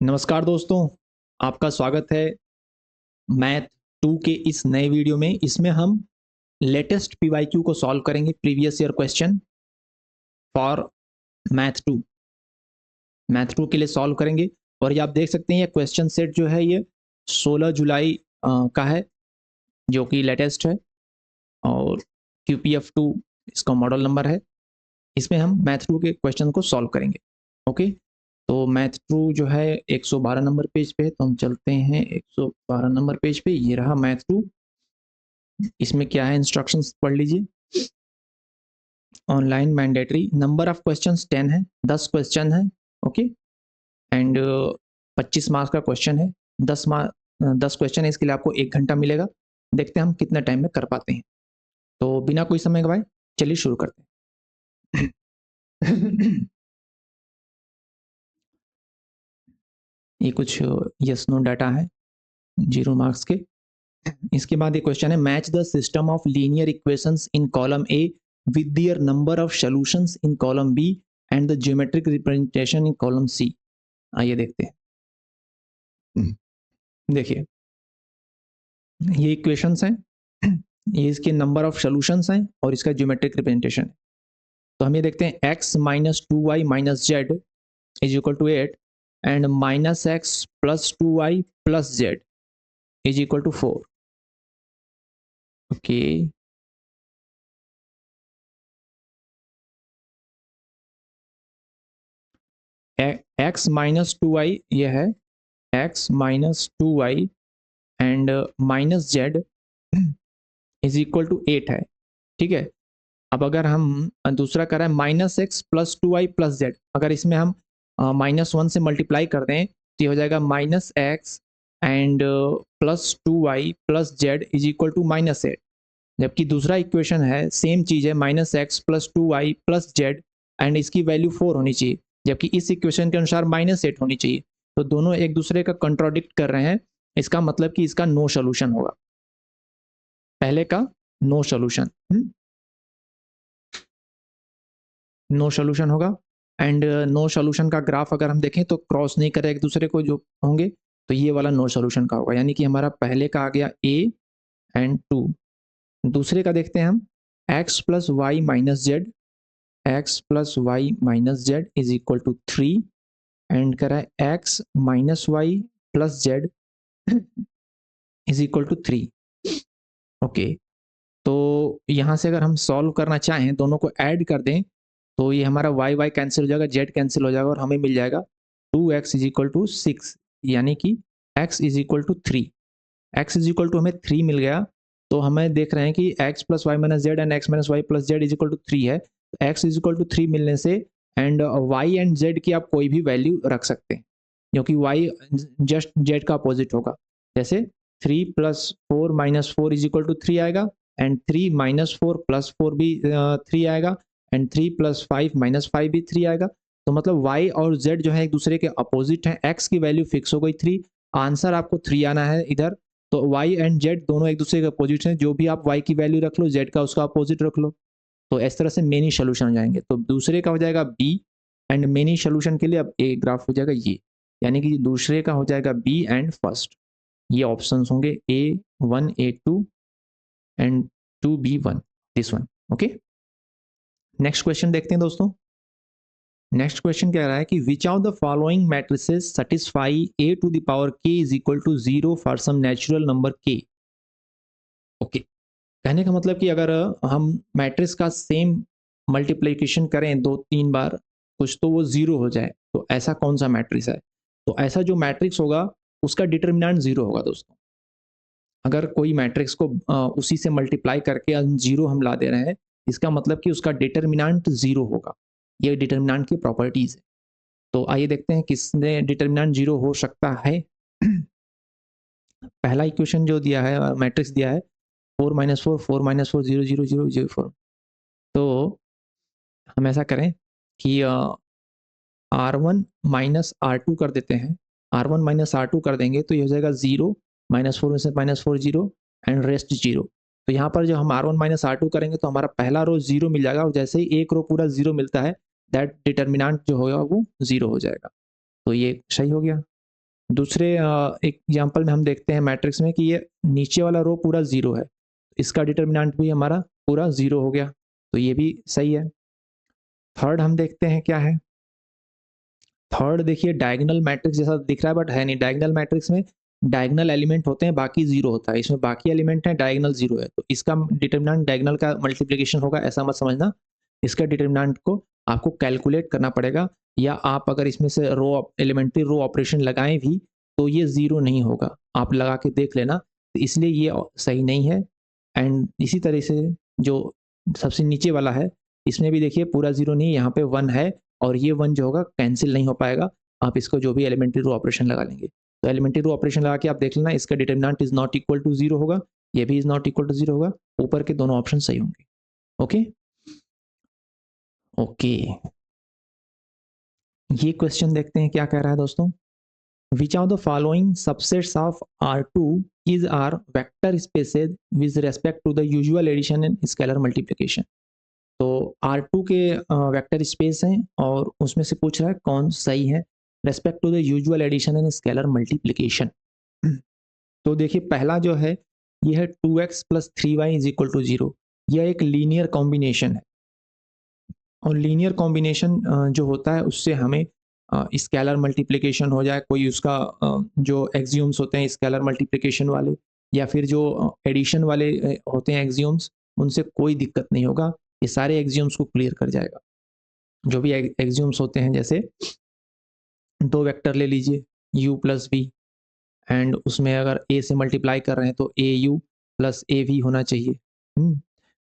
नमस्कार दोस्तों, आपका स्वागत है मैथ 2 के इस नए वीडियो में। इसमें हम लेटेस्ट पीवाईक्यू को सॉल्व करेंगे, previous year question for math 2। Math 2 के लिए सॉल्व करेंगे और ये आप देख सकते हैं, ये क्वेश्चन सेट जो है ये 16 जुलाई का है, जो कि लेटेस्ट है और QPF2 इसका मॉडल नंबर है। इसमें हम मैथ 2 के क्वेश्चन को सॉल्व करेंगे। ओके, तो मैथ 2 जो है 112 नंबर पेज पे है, तो हम चलते हैं 112 नंबर पेज पे। ये रहा मैथ 2। इसमें क्या है, इंस्ट्रक्शंस पढ़ लीजिए। Online mandatory, number of questions 10 है, 10 क्वेश्चन है। ओके, एंड 25 मार्क्स का क्वेश्चन है। 10 क्वेश्चन है, इसके लिए आपको 1 घंटा मिलेगा। देखते हैं हम कितने टाइम में कर पाते हैं। तो बिना कोई समय गवाए चलिए शुरू करते हैं। ये कुछ यस नो डाटा है 0 मार्क्स के। इसके बाद ये क्वेश्चन है, match the system of linear equations in column A with their number of solutions in column B and the geometric representation in column C. आइए देखते हैं। देखिए, ये इक्वेशंस हैं, ये इसके नंबर ऑफ सॉल्यूशंस हैं और इसका ज्योमेट्रिक रिप्रेजेंटेशन है। तो हम ये देखते हैं, x minus 2y minus z is equal to 8 and minus x plus 2y plus z is equal to 4। Okay, x minus 2y ये है, x minus 2y and minus z is equal to 8 है। ठीक है, अब अगर हम दूसरा करें minus x plus 2y plus z, अगर इसमें हम -1 से मल्टीप्लाई कर दें तो ये हो जाएगा minus x and plus 2y plus z is equal to -8। जबकि दूसरा इक्वेशन है, सेम चीज़ है, minus x plus 2y plus z and इसकी वैल्यू 4 होनी चाहिए, जबकि इस इक्वेशन के अनुसार -8 होनी चाहिए। तो दोनों एक दूसरे का कंट्रोडिक्ट कर रहे हैं, इसका मतलब कि इसका नो सोल्यूशन होगा, पहले का नो सोल्यूशन, नो सोल्यूशन होगा। एंड नो सोल्यूशन का ग्राफ अगर हम देखें तो क्रॉस नहीं करे एक दूसरे को जो होंगे, तो ये वाला नो सोल्यूशन का होगा, यानी कि हमारा पहले का आ गया a एंड 2। दूसरे का देखते हैं हम, x plus y minus z, x plus y minus z is equal to 3 and करा है x minus y plus z is equal to 3। Okay, तो यहाँ से अगर हम सॉल्व करना चाहें, दोनों को ऐड कर दें, तो ये हमारा y y कैंसिल हो जाएगा, z कैंसिल हो जाएगा और हमें मिल जाएगा 2x इज इक्वल टू 6, यानी कि x is equal to 3। x is equal to हमें 3 मिल गया, तो हमें देख रहे हैं कि x plus y minus z and x minus y plus z is equal to 3 है। x इज इक्वल टू 3 मिलने से एंड y एंड z की आप कोई भी वैल्यू रख सकते हैं, क्योंकि y जस्ट z का अपोजिट होगा। जैसे 3 plus 4 minus 4 is equal to 3 आएगा, एंड 3 माइनस 4 प्लस 4 भी 3 आएगा, एंड 3 प्लस 5 माइनस 5 भी 3 आएगा। तो मतलब y और z जो है एक दूसरे के अपोजिट हैं, x की वैल्यू फिक्स हो गई 3, आंसर आपको 3 आना है इधर। तो y एंड z दोनों एक दूसरे के अपोजिट हैं, जो भी आप y की वैल्यू रख लो, z का उसका अपोजिट रख लो, तो इस तरह से मेनी सोल्यूशन हो जाएंगे। तो दूसरे का हो जाएगा b एंड मेनी सोल्यूशन के लिए अब a ग्राफ हो जाएगा ये, यानी कि दूसरे का हो जाएगा b एंड फर्स्ट। ये ऑप्शंस होंगे A1 A2 and 2B1, this one. Okay, next question देखते हैं दोस्तों। नेक्स्ट क्वेश्चन कह रहा है कि which of the following matrices satisfy a to the power k is equal to 0 for some natural number k। ओके, कहने का मतलब कि अगर हम मैट्रिक्स का सेम मल्टीप्लिकेशन करें 2-3 बार कुछ, तो वो 0 हो जाए, तो ऐसा कौन सा मैट्रिक्स है? तो ऐसा जो मैट्रिक्स होगा उसका डिटर्मिनेंट 0 होगा दोस्तों। अगर कोई मैट्रिक्स को उसी से मल्टीप्लाई करके 0 हम ला दे रहे हैं, इसका मतलब कि उसका डिटर्मिनेंट 0 होगा। ये डिटर्मिनेंट की प्रॉपर्टीज है। तो आइए देखते हैं किसने डिटर्मिनेंट 0 हो सकता है। पहला इक्वेशन जो दिया है, मैट्रिक्स दिया है 4 माइनस 4 4 माइनस 4 0 0 0 0 4। तो हम ऐसा करें कि R1 माइनस R2 कर देते हैं। R1 माइनस R2 कर देंगे तो ये हो जाएगा 0, -4 में से -4 0 एंड रेस्ट 0। तो यहाँ पर जो हम R1 माइनस R2 करेंगे तो हमारा पहला रो 0 मिल जाएगा, और जैसे ही एक रो पूरा 0 मिलता है, दैट डिटर्मिनेंट जो होगा वो 0 हो जाएगा। तो ये सही हो गया। दूसरे एग्जाम्पल में हम देखते हैं मैट्रिक्स में कि ये नीचे वाला रो पूरा 0 है, इसका डिटर्मिनेंट भी हमारा पूरा 0 हो गया, तो ये भी सही है। थर्ड हम देखते हैं क्या है। थर्ड देखिए डायगोनल मैट्रिक्स जैसा दिख रहा है बट है नहीं। डायगोनल मैट्रिक्स में डायगोनल एलिमेंट होते हैं, बाकी 0 होता है। इसमें बाकी एलिमेंट है, डायगोनल 0 है, तो इसका डिटर्मिनेंट डायगोनल का मल्टीप्लिकेशन होगा, ऐसा मत समझना। इसका डिटर्मिनेंट को आपको कैलकुलेट करना पड़ेगा, या आप अगर इसमें से रो एलिमेंट्री रो ऑपरेशन लगाएं भी तो ये 0 नहीं होगा, आप लगा के देख लेना, तो इसलिए ये सही नहीं है। एंड इसी तरह से जो सबसे नीचे वाला है, इसमें भी देखिए पूरा 0 नहीं, यहाँ पे 1 है, और ये 1 जो होगा कैंसिल नहीं हो पाएगा, आप इसको जो भी एलिमेंट्री रो ऑपरेशन लगा लेंगे। तो एलिमेंट्री रो ऑपरेशन लगा के आप देख लेना, इसका determinant is not equal to 0 होगा, ये भी इज नॉट इक्वल टू 0 होगा, ऊपर के दोनों ऑप्शन सही होंगे। ओके ओके, ये क्वेश्चन देखते हैं क्या कह रहा है दोस्तों। विच of the following subsets of R2 is R vector spaces with respect to the usual addition and scalar multiplication। तो R2 के वेक्टर स्पेस हैं और उसमें से पूछ रहा है कौन सही है respect to the usual addition and scalar multiplication. तो देखिए पहला जो है ये है 2x plus 3y is equal to 0। यह एक लीनियर कॉम्बिनेशन है, और लीनियर कॉम्बिनेशन जो होता है उससे हमें स्केलर मल्टीप्लिकेशन हो जाए, कोई उसका जो एक्सियम्स होते हैं स्केलर मल्टीप्लिकेशन वाले, या फिर जो एडिशन वाले होते हैं एक्सियम्स, उनसे कोई दिक्कत नहीं होगा, ये सारे एक्सियम्स को क्लियर कर जाएगा। जो भी एक्सियम्स होते हैं, जैसे दो वेक्टर ले लीजिए u प्लस वी, एंड उसमें अगर a से मल्टीप्लाई कर रहे हैं तो ए यू प्लस ए वी होना चाहिए।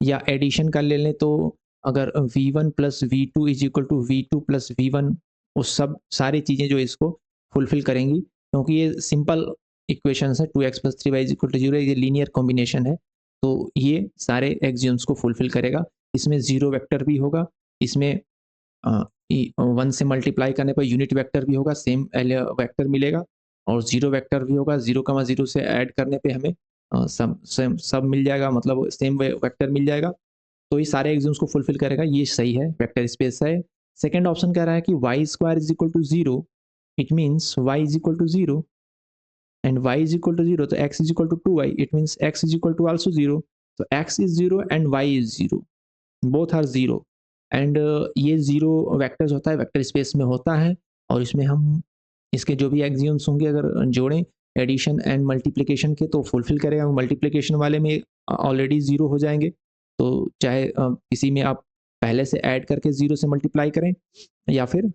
या एडिशन कर ले लें तो अगर v1 plus v two is equal to v two plus v one, उस सब सारी चीज़ें जो इसको फुलफिल करेंगी, क्योंकि ये सिंपल इक्वेशन है, 2x plus 3y is equal to 0, ये लीनियर कॉम्बिनेशन है, तो ये सारे एक्सियम्स को फुलफिल करेगा। इसमें जीरो वेक्टर भी होगा, इसमें 1 से मल्टीप्लाई करने पर यूनिट वेक्टर भी होगा, सेम वेक्टर मिलेगा, और जीरो वेक्टर भी होगा, 0,0 से ऐड करने पे हमें सब मिल जाएगा, मतलब सेम वेक्टर मिल जाएगा। तो ये सारे एग्जाम्स को फुलफिल करेगा, ये सही है, वेक्टर स्पेस है। सेकंड ऑप्शन कह रहा है कि y square is equal to 0, it means y is equal to 0 and y is equal to 0, तो x is equal to 2y, it means x is equal to also 0, तो x is 0 and y is 0, both are 0। And ये 0 vectors होता है, vector space में होता है, और इसमें हम इसके जो भी एक्सियम्स होंगे अगर जोड़ें एडिशन एंड मल्टीप्लिकेशन के, तो फुलफिल करेगा। मल्टीप्लिकेशन वाले में ऑलरेडी 0 हो जाएंगे, तो चाहे किसी में आप पहले से ऐड करके 0 से मल्टीप्लाई करें, या फिर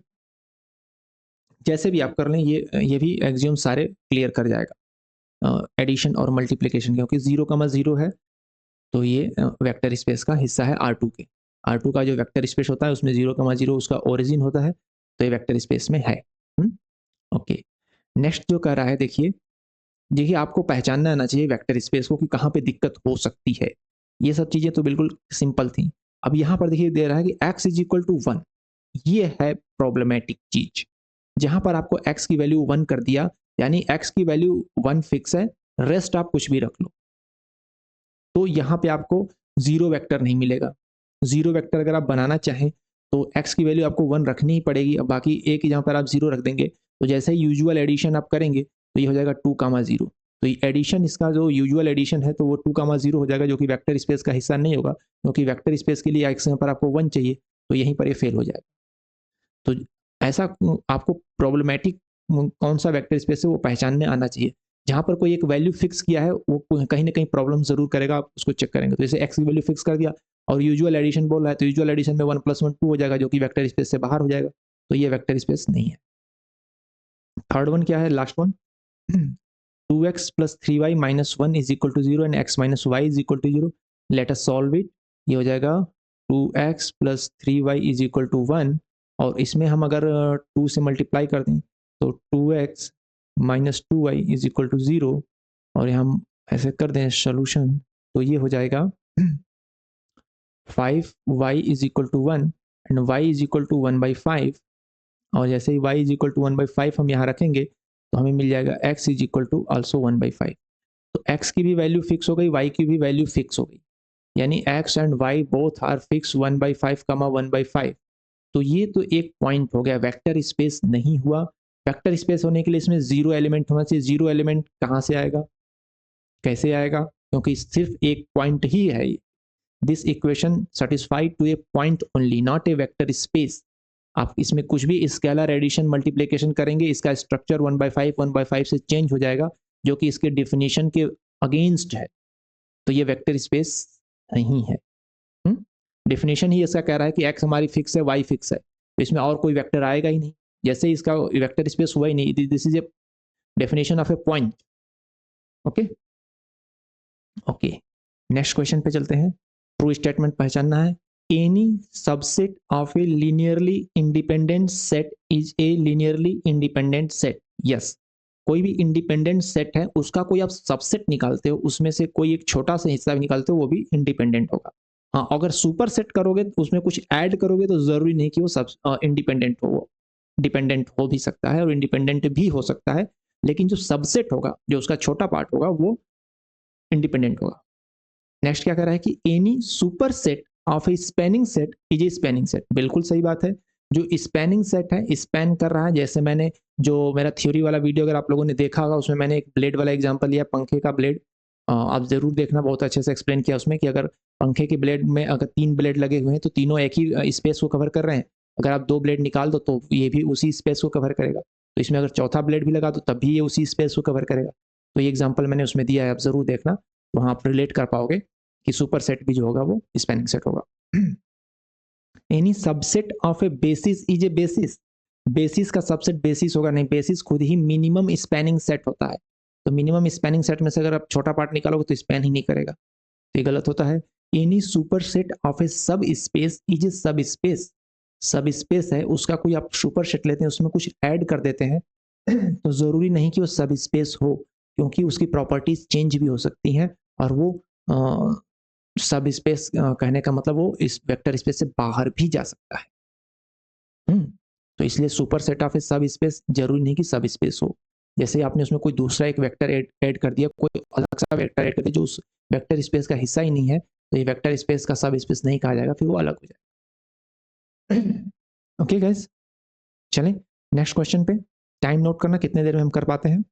जैसे भी आप कर लें, ये भी एक्सियम सारे क्लियर कर जाएगा एडिशन और मल्टीप्लिकेशन, क्योंकि 0,0 है, तो ये वेक्टर स्पेस का हिस्सा है R2 के। R2 का जो वेक्टर स्पेस होता है उसमें 0,0 उसका ओरिजिन होता है, तो ये वेक्टर स्पेस में है। ओके, नेक्स्ट जो कह रहा है, देखिए देखिए आपको पहचानना आना चाहिए वेक्टर स्पेस को कि कहाँ पे दिक्कत हो सकती है। ये सब चीज़ें तो बिल्कुल सिंपल थी। अब यहाँ पर देखिए दे रहा है कि x इज इक्वल टू 1, ये है प्रॉब्लमेटिक चीज। जहाँ पर आपको x की वैल्यू 1 कर दिया, यानी x की वैल्यू 1 फिक्स है, रेस्ट आप कुछ भी रख लो, तो यहाँ पे आपको जीरो वेक्टर नहीं मिलेगा। जीरो वेक्टर अगर आप बनाना चाहें तो x की वैल्यू आपको 1 रखनी ही पड़ेगी, अब बाकी एक ही जहाँ पर आप 0 रख देंगे, तो जैसे ही यूजुअल एडिशन आप करेंगे तो ये हो जाएगा 2,0। तो ये एडिशन, इसका जो यूजुअल एडिशन है तो वो 2,0 हो जाएगा, जो कि वेक्टर स्पेस का हिस्सा नहीं होगा, क्योंकि वेक्टर स्पेस के लिए x यहाँ पर आपको 1 चाहिए, तो यहीं पर ये फेल हो जाएगा। तो ऐसा आपको प्रॉब्लमेटिक कौन सा वेक्टर स्पेस है वो पहचानने आना चाहिए। जहाँ पर कोई एक वैल्यू फिक्स किया है वो कहीं ना कहीं प्रॉब्लम जरूर करेगा, आप उसको चेक करेंगे। तो जैसे एक्स की वैल्यू फिक्स कर दिया और यूजुअल एडिशन बोल रहा है, तो यूजुअल एडिशन में 1 + 1 2 हो जाएगा, जो कि वेक्टर स्पेस से बाहर हो जाएगा, तो ये वेक्टर स्पेस नहीं है। थर्ड वन क्या है, last one, 2x + 3y - 1 is equal to 0 and x - y is equal to 0। Let us solve it. ये हो जाएगा 2x + 3y is equal to 1, और इसमें हम अगर 2 से मल्टीप्लाई कर दें तो 2x - 2y is equal to 0, और हम ऐसे कर दें सोल्यूशन, तो ये हो जाएगा 5y is equal to 1 and y is equal to 1/5, और जैसे ही y इज इक्वल टू 1/5 हम यहाँ रखेंगे तो हमें मिल जाएगा x is equal to also 1/5। तो x की भी वैल्यू फिक्स हो गई, y की भी वैल्यू फिक्स हो गई, यानी x and y both are fix 1/5, 1/5। तो ये तो एक पॉइंट हो गया, वेक्टर स्पेस नहीं हुआ, वेक्टर स्पेस होने के लिए इसमें जीरो एलिमेंट होना चाहिए। जीरो एलिमेंट कहाँ से आएगा, कैसे आएगा, क्योंकि सिर्फ एक पॉइंट ही है। This equation satisfied to a point only, not a vector space. आप इसमें कुछ भी स्केलर एडिशन मल्टीप्लिकेशन करेंगे, इसका स्ट्रक्चर 1/5 से चेंज हो जाएगा, जो कि इसके डिफिनीशन के अगेंस्ट है। तो ये वेक्टर स्पेस नहीं है। डिफिनीशन ही इसका कह रहा है कि एक्स हमारी फिक्स है, वाई फिक्स है, तो इसमें और कोई वेक्टर आएगा ही नहीं। जैसे इसका वेक्टर स्पेस हुआ ही नहीं, this is a definition of A point. Okay okay, next question पे चलते हैं। ट्रू स्टेटमेंट पहचानना है। Any subset of A linearly independent set is a linearly independent set. Yes, कोई भी इंडिपेंडेंट सेट है, उसका कोई आप सबसेट निकालते हो, उसमें से कोई एक छोटा सा हिस्सा भी निकालते हो, वो भी इंडिपेंडेंट होगा। हाँ, अगर सुपर सेट करोगे तो उसमें कुछ ऐड करोगे तो जरूरी नहीं कि वो सब इंडिपेंडेंट हो, वो डिपेंडेंट हो भी सकता है और इंडिपेंडेंट भी हो सकता है, लेकिन जो सबसेट होगा, जो उसका छोटा पार्ट होगा, वो इंडिपेंडेंट होगा। नेक्स्ट क्या कह रहा है कि any super set of A spanning set is a spanning set. बिल्कुल सही बात है, जो स्पैनिंग सेट है स्पैन कर रहा है। जैसे मैंने जो मेरा थ्योरी वाला वीडियो अगर आप लोगों ने देखा होगा, उसमें मैंने एक ब्लेड वाला एग्जांपल लिया, पंखे का ब्लेड। आप जरूर देखना, बहुत अच्छे से एक्सप्लेन किया उसमें कि अगर पंखे के ब्लेड में अगर 3 ब्लेड लगे हुए हैं तो तीनों एक ही स्पेस को कवर कर रहे हैं। अगर आप 2 ब्लेड निकाल दो तो ये भी उसी स्पेस को कवर करेगा, तो इसमें अगर चौथा ब्लेड भी लगा दो तब भी ये उसी स्पेस को कवर करेगा। तो ये एग्जाम्पल मैंने उसमें दिया है, आप जरूर देखना, वहाँ आप रिलेट कर पाओगे कि सुपर सेट भी जो होगा वो स्पैनिंग सेट होगा। Any subset of A basis is a basis. Basis का सबसेट बेसिस होगा नहीं, बेसिस खुद ही मिनिमम स्पैनिंग सेट होता है। तो मिनिमम स्पैनिंग सेट में से अगर आप छोटा पार्ट निकालोगे तो स्पैन ही नहीं करेगा, तो ये गलत होता है। एनी सुपर सेट ऑफ ए सब स्पेस इज ए सब स्पेस। सब स्पेस है, उसका कोई आप सुपर सेट लेते हैं, उसमें कुछ ऐड कर देते हैं तो जरूरी नहीं कि वो सब स्पेस हो, क्योंकि उसकी प्रॉपर्टीज चेंज भी हो सकती हैं और वो सब स्पेस कहने का मतलब वो इस वेक्टर स्पेस से बाहर भी जा सकता है। तो इसलिए सुपर सेट ऑफ ए सब स्पेस जरूरी नहीं कि सब स्पेस हो। जैसे आपने उसमें कोई दूसरा एक वेक्टर ऐड कर दिया, कोई अलग सा वेक्टर ऐड कर दिया जो उस वेक्टर स्पेस का हिस्सा ही नहीं है, तो ये वेक्टर स्पेस का सब स्पेस नहीं कहा जाएगा, फिर वो अलग हो जाएगा। ओके गाइस, चलें नेक्स्ट क्वेश्चन पे। टाइम नोट करना कितने देर में हम कर पाते हैं।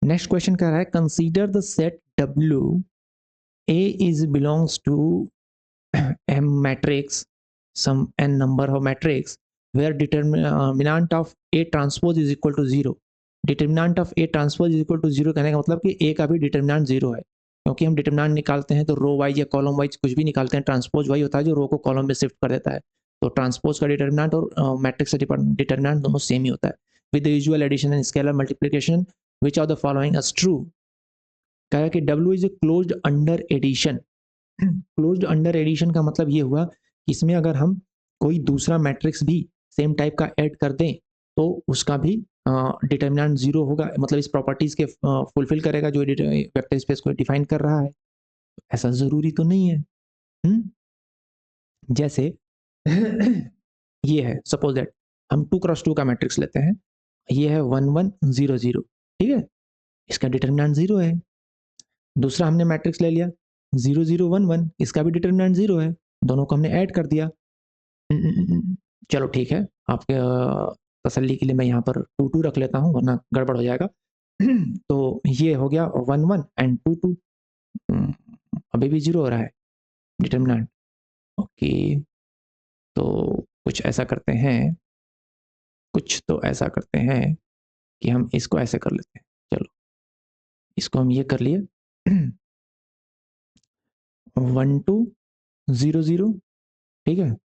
नेक्स्ट क्वेश्चन कह रहा है consider the set W A is belongs to M matrix, some n number of matrix where determinant of A transpose is equal to 0. Determinant of A transpose is equal to 0 कहने का मतलब कि A का भी determinant 0 है, क्योंकि हम determinant निकालते हैं तो रो वाइज या कॉलम वाइज कुछ भी निकालते हैं, ट्रांसपोज वही होता है जो रो को कॉलम में शिफ्ट कर देता है। तो ट्रांसपोज का डिटर्मिनेंट और मैट्रिक्स का डिटर्मिनेंट दोनों सेम ही होता है। With the usual addition and scalar multiplication which of the following is true. कहा कि W इज a closed under addition. Closed under addition का मतलब ये हुआ कि इसमें अगर हम कोई दूसरा मैट्रिक्स भी सेम टाइप का ऐड कर दें तो उसका भी डिटर्मिनेंट 0 होगा, मतलब इस प्रॉपर्टीज के फुलफिल करेगा जो वेक्टर स्पेस को डिफाइन कर रहा है। ऐसा जरूरी तो नहीं है। जैसे ये है, सपोज दैट हम 2x2 का मैट्रिक्स लेते हैं, ये है 1 1 0 0, ठीक है, इसका डिटर्मिनेंट 0 है। दूसरा हमने मैट्रिक्स ले लिया 0 0 1 1, इसका भी डिटर्मिनेंट 0 है, दोनों को हमने ऐड कर दिया। चलो ठीक है, आपके तसल्ली के लिए मैं यहाँ पर 2 2 रख लेता हूँ, वरना गड़बड़ हो जाएगा। तो ये हो गया 1 1 एंड 2 2, अभी भी 0 हो रहा है डिटर्मिनेंट। ओके, तो कुछ ऐसा करते हैं, कुछ तो ऐसा करते हैं कि हम इसको ऐसे कर लेते हैं। चलो इसको हम ये कर लिए 1 2 0 0, ठीक है,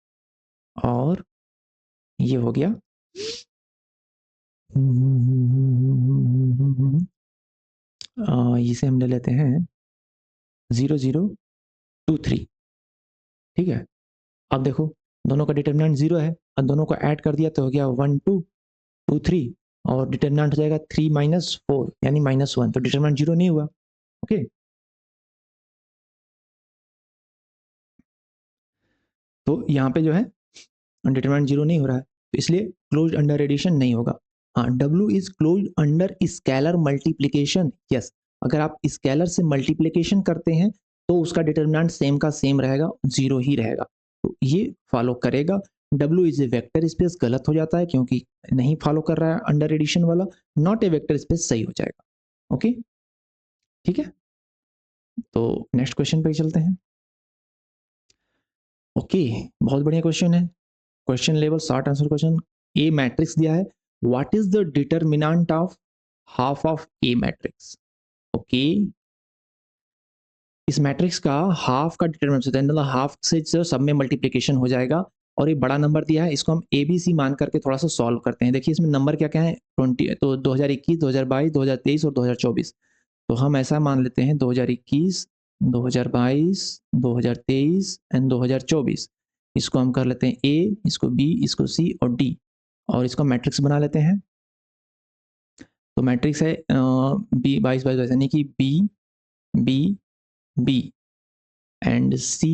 और ये हो गया इसे हम ले लेते हैं 0 0 2 3, ठीक है। अब देखो दोनों का डिटर्मिनेंट 0 है और दोनों को ऐड कर दिया तो हो गया 1 2 2 3, और डिटर्मिनेंट हो जाएगा 3 -4 यानी -1, तो डिटर्मिनेंट 0 नहीं हुआ। ओके, तो यहाँ पे जो है डिटरमिनेंट 0 नहीं हो रहा है, तो इसलिए क्लोज्ड अंडर एडिशन नहीं होगा। हाँ, W is closed under scalar multiplication. Yes, अगर आप स्केलर से मल्टीप्लिकेशन करते हैं तो उसका डिटरमिनेंट सेम का सेम रहेगा, 0 ही रहेगा, तो ये फॉलो करेगा। W इज ए वेक्टर स्पेस गलत हो जाता है क्योंकि नहीं फॉलो कर रहा है अंडर एडिशन वाला, नॉट ए वेक्टर स्पेस सही हो जाएगा। ओके ठीक है, तो नेक्स्ट क्वेश्चन पे चलते हैं। ओके बहुत बढ़िया क्वेश्चन है, question level short answer question. A matrix दिया है, what is the determinant of half of a matrix. Okay इस मैट्रिक्स का हाफ का डिटरमिनेंट होता है, मतलब हाफ से जो सब में मल्टीप्लिकेशन हो जाएगा, और एक बड़ा नंबर दिया है, इसको हम ए बी सी मान करके थोड़ा सा सॉल्व करते हैं। देखिए इसमें नंबर क्या क्या है, 20, तो 2021, 2022, 2023 और 2024। तो हम ऐसा मान लेते हैं 2021, 2022, 2023 एंड 2024। इसको हम कर लेते हैं ए, इसको बी, इसको सी और डी, और इसको मैट्रिक्स बना लेते हैं। तो मैट्रिक्स है बी 22 यानी कि B B B and C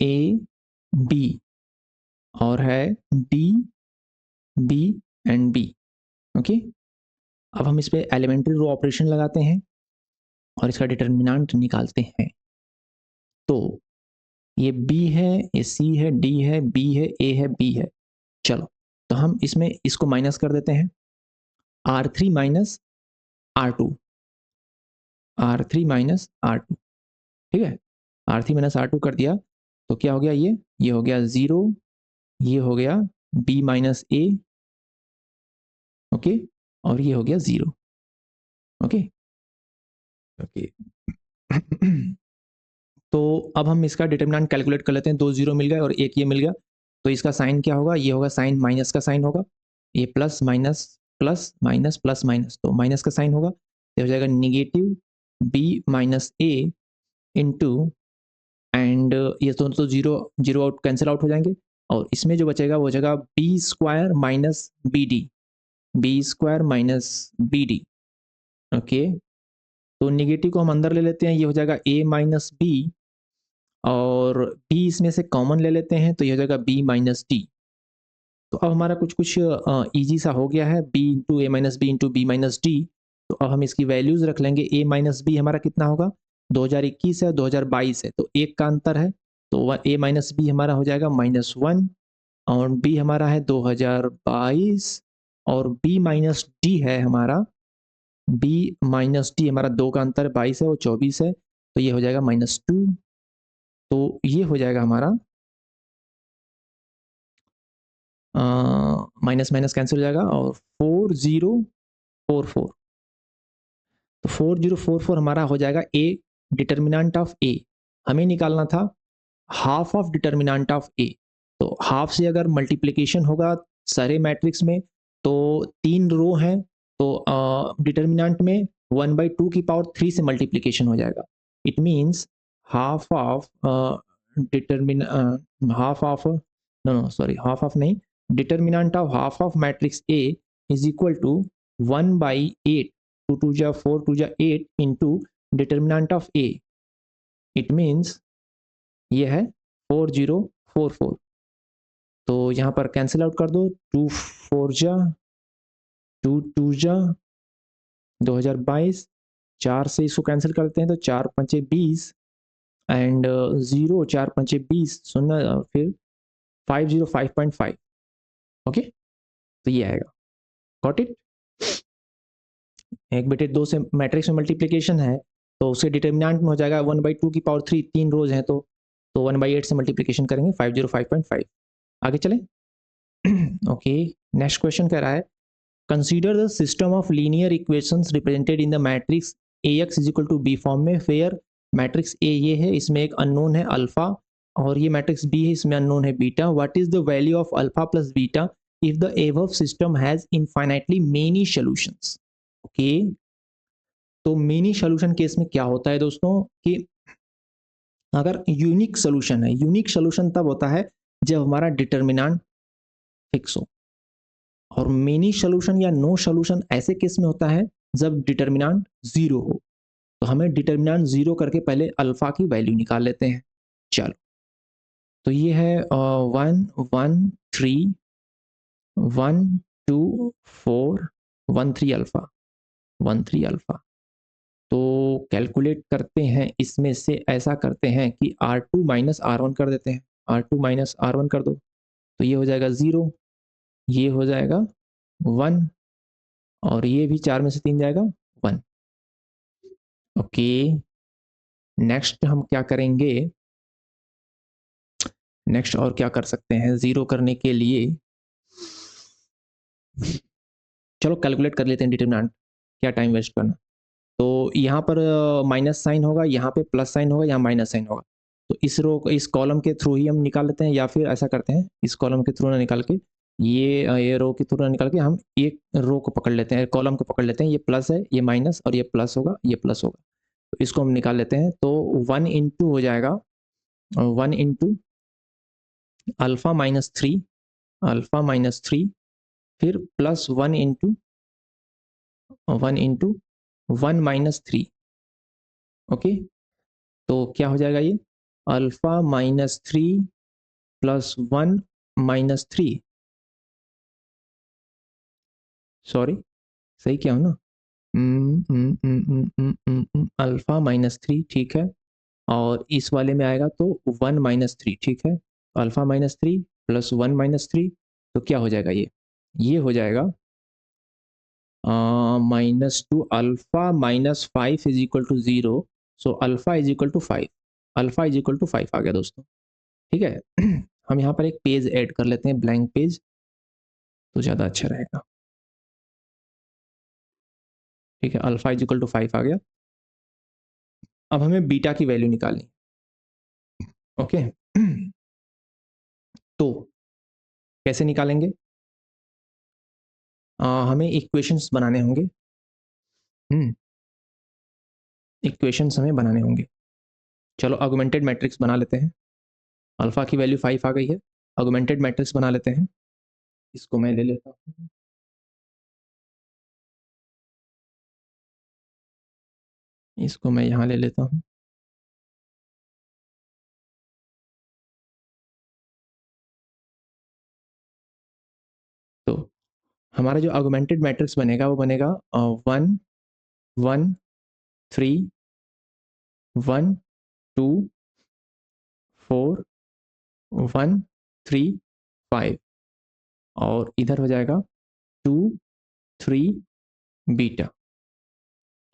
A B, और है D B and B. Okay अब हम इस पे एलिमेंट्री रो ऑपरेशन लगाते हैं और इसका डिटरमिनेंट निकालते हैं। तो ये B है, ये C है, D है, B है, A है, B है। चलो तो हम इसमें इसको माइनस कर देते हैं, R3 minus R2, R3 minus R2, ठीक है, R3 माइनस R2 कर दिया तो क्या हो गया, ये हो गया 0, ये हो गया B माइनस A, ओके, और ये हो गया 0। ओके ओके तो अब हम इसका डिटरमिनेंट कैलकुलेट कर लेते हैं, 2 0 मिल गए और एक ये मिल गया, तो इसका साइन क्या होगा, ये होगा साइन माइनस का साइन होगा, ये plus minus plus minus plus minus, तो माइनस का साइन होगा, ये हो जाएगा negative B minus A into, and ये तो zero zero out cancel out हो जाएंगे, और इसमें जो बचेगा वो हो जाएगा B square minus B D, B square minus B D. Okay तो निगेटिव को हम अंदर ले लेते हैं, ये हो जाएगा ए माइनस बी, और b इसमें से कॉमन ले लेते हैं तो ये हो जाएगा b माइनस डी। तो अब हमारा कुछ कुछ ईजी सा हो गया है, b into A minus B into B minus D. तो अब हम इसकी वैल्यूज रख लेंगे, a माइनस बी हमारा कितना होगा, 2021 है 2022 है, तो एक का अंतर है, तो a माइनस बी हमारा हो जाएगा -1, और b हमारा है 2022, और b माइनस डी है हमारा, b माइनस डी हमारा 2 का अंतर 22 है, वो 24 है, तो ये हो जाएगा -2। तो ये हो जाएगा हमारा माइनस माइनस कैंसिल हो जाएगा, और 4044, तो 4044 हमारा हो जाएगा ए डिटर्मिनेंट ऑफ ए। हमें निकालना था हाफ ऑफ डिटर्मिनेंट ऑफ ए, तो हाफ से अगर मल्टीप्लिकेशन होगा सारे मैट्रिक्स में, तो 3 रो हैं, तो डिटर्मिनेंट में 1/2 की पावर 3 से मल्टीप्लिकेशन हो जाएगा। It means half of determine half of no no sorry half of नहीं, determinant of half of matrix A is equal to 1/8, 2 2 जा 4 2 जा 8 into determinant of A. It means ये है 4044, तो यहाँ पर कैंसिल आउट कर दो, 2 4 जा 2 2 जा 2022, 4 से इसको कैंसिल करते हैं तो 4 पंचे 20, एंड 0 4 पंचे 20 सुनना, फिर 505.5। ओके तो ये आएगा, गॉट इट। एक बेटे 2 से मैट्रिक्स में मल्टीप्लिकेशन है, तो उसके डिटर्मिनेंट में हो जाएगा 1/2 की पावर 3, 3 रोज हैं, तो 1/8 से मल्टीप्लिकेशन करेंगे, 505.5। आगे चलें ओके नेक्स्ट क्वेश्चन कह रहा है, consider the system of linear equations represented in the matrix AX is equal to B form में, फेयर मैट्रिक्स ए ये है, इसमें एक अननोन है अल्फा, और ये मैट्रिक्स बी है, इसमें अननोन है beta. What is the value of alpha plus beta if the above system has infinitely many solutions. Okay तो मेनी सॉल्यूशन केस में क्या होता है दोस्तों, कि अगर यूनिक सॉल्यूशन है, यूनिक सॉल्यूशन तब होता है जब हमारा डिटर्मिनेंट फिक्स हो, और मेनी सॉल्यूशन या नो सॉल्यूशन ऐसे केस में होता है जब डिटर्मिनेंट 0 हो। तो हमें डिटर्मिनेंट 0 करके पहले अल्फा की वैल्यू निकाल लेते हैं। चलो तो ये है 1 1 3 1 2 4 1 3 अल्फा 1 3 अल्फा। तो कैलकुलेट करते हैं, इसमें से ऐसा करते हैं कि R2 माइनस R1 कर देते हैं, R2 माइनस R1 कर दो, तो ये हो जाएगा 0, ये हो जाएगा 1 और ये भी 4 में से 3 जाएगा 1। ओके, नेक्स्ट हम क्या करेंगे, नेक्स्ट और क्या कर सकते हैं 0 करने के लिए, चलो कैलकुलेट कर लेते हैं डिटरमिनेंट, क्या टाइम वेस्ट करना। तो यहाँ पर माइनस साइन होगा, यहाँ पे प्लस साइन होगा, यहाँ माइनस साइन होगा। तो इस रो इस कॉलम के थ्रू ही हम निकाल लेते हैं, या फिर ऐसा करते हैं इस कॉलम के थ्रू ना निकाल के ये रो के थ्रू ना निकाल के हम एक रो को पकड़ लेते हैं, कॉलम को पकड़ लेते हैं। ये प्लस है, ये माइनस, और ये प्लस होगा, ये प्लस होगा। तो इसको हम निकाल लेते हैं। तो 1 इंटू हो जाएगा 1 into alpha minus 3, alpha minus 3, फिर प्लस 1 इंटू 1 माइनस 3। ओके, तो क्या हो जाएगा ये alpha minus 3 plus 1 minus 3, sorry सही क्या हो ना, अल्फा माइनस 3, ठीक है। और इस वाले में आएगा तो 1 माइनस 3, ठीक है। अल्फा माइनस 3 प्लस 1 माइनस 3, तो क्या हो जाएगा ये हो जाएगा -2 alpha minus 5 is equal to 0। So alpha is equal to 5, alpha is equal to 5 आ गया दोस्तों, ठीक है। हम यहाँ पर एक पेज ऐड कर लेते हैं, ब्लैंक पेज, तो ज़्यादा अच्छा रहेगा। ठीक है, अल्फा इज इक्वल टू 5 आ गया। अब हमें बीटा की वैल्यू निकालनी, ओके। तो कैसे निकालेंगे, हमें इक्वेशंस बनाने होंगे। इक्वेशंस हमें बनाने होंगे। चलो ऑगमेंटेड मैट्रिक्स बना लेते हैं। अल्फा की वैल्यू 5 आ गई है, ऑगमेंटेड मैट्रिक्स बना लेते हैं। इसको मैं ले लेता हूँ, इसको मैं यहाँ ले लेता हूँ। तो हमारा जो ऑगमेंटेड मैट्रिक्स बनेगा वो बनेगा 1 1 3 1 2 4 1 3 5, और इधर हो जाएगा 2 3 बीटा,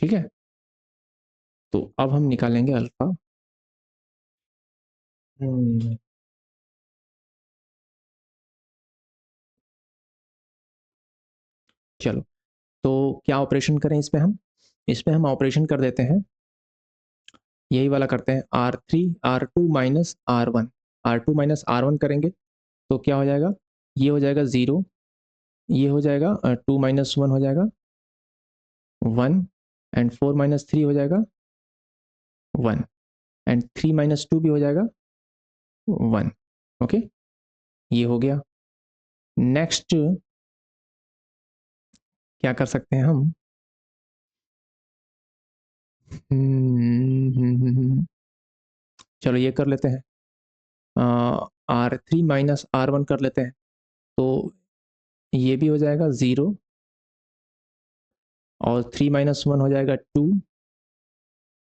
ठीक है। तो अब हम निकालेंगे अल्फा। चलो, तो क्या ऑपरेशन करें इसमें हम ऑपरेशन कर देते हैं, यही वाला करते हैं, R2 minus R1, R2 minus R1 करेंगे तो क्या हो जाएगा, ये हो जाएगा 0, ये हो जाएगा 2 माइनस 1 हो जाएगा 1, एंड 4 माइनस 3 हो जाएगा 1, एंड 3 माइनस 2 भी हो जाएगा 1। ओके, ये हो गया। नेक्स्ट क्या कर सकते हैं हम, चलो ये कर लेते हैं, R3 माइनस R1 कर लेते हैं। तो ये भी हो जाएगा 0, और 3 माइनस 1 हो जाएगा 2,